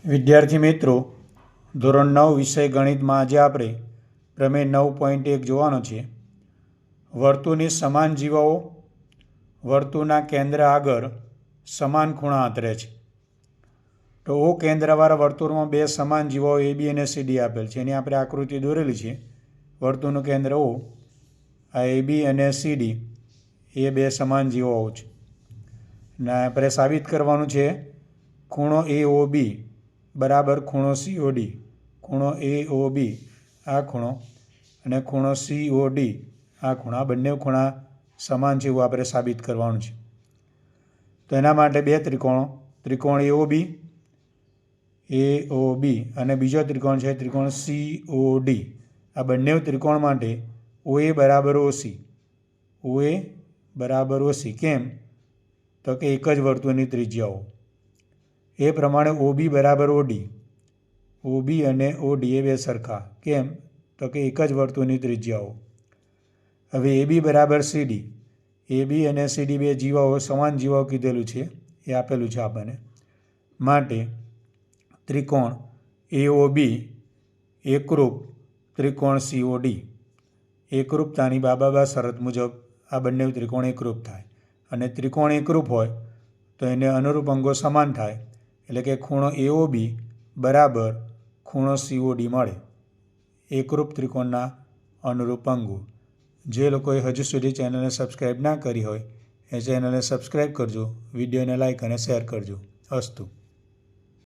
વિદ્યાર્થી મિત્રો, ધોરણ 9 વિષય ગણિતમાં આજે આપણે પ્રમેય 9.1 જોવાનો છે. વર્તુળની સમાન જીવાઓ વર્તુળના કેન્દ્ર આગળ સમાન ખૂણા આંતરે છે. તો ઓ કેન્દ્રવાળા વર્તુળમાં બે સમાન જીવાઓ AB અને CD આપેલ છે. એની આપણે આકૃતિ દોરેલી છે. વર્તુળનું કેન્દ્ર O, આ AB અને CD એ બે સમાન જીવાઓ છે. ને આપણે સાબિત કરવાનું છે ખૂણો AOB બરાબર ખૂણો COD. ખૂણો AOB આ ખૂણો અને ખૂણો COD આ ખૂણો, આ બંને ખૂણા સમાન છે એવું આપણે સાબિત કરવાનું છે. તો એના માટે બે ત્રિકોણ AOB અને બીજો ત્રિકોણ છે ત્રિકોણ COD. આ બંને ત્રિકોણ માટે OA બરાબર OC. OA બરાબર OC કેમ? તો કે એક જ વર્તુળની ત્રિજ્યાઓ. એ પ્રમાણે OB બરાબર OD. OB અને OD એ બે સરખા. કેમ? તો કે એક જ વર્તુળની ત્રિજ્યાઓ. હવે AB બરાબર CD. AB અને CD બે જીવાઓ સમાન જીવાઓ કીધેલું છે, એ આપેલું છે આપણને. માટે ત્રિકોણ AOB એકરૂપ ત્રિકોણ COD. એકરૂપતાની બાબા શરત મુજબ આ બંને ત્રિકોણ એકરૂપ થાય. અને ત્રિકોણ એકરૂપ હોય તો એને અનુરૂપ અંગો સમાન થાય. એટલે કે ખૂણો AOB બરાબર ખૂણો COD મળે. એકરૂપ ત્રિકોણના અનુરૂપ અંગો. જે લોકોએ હજુ સુધી ચેનલને સબસ્ક્રાઈબ ના કરી હોય એ ચેનલને સબસ્ક્રાઈબ કરજો, વિડીયોને લાઈક અને શેર કરજો. અસ્તુ.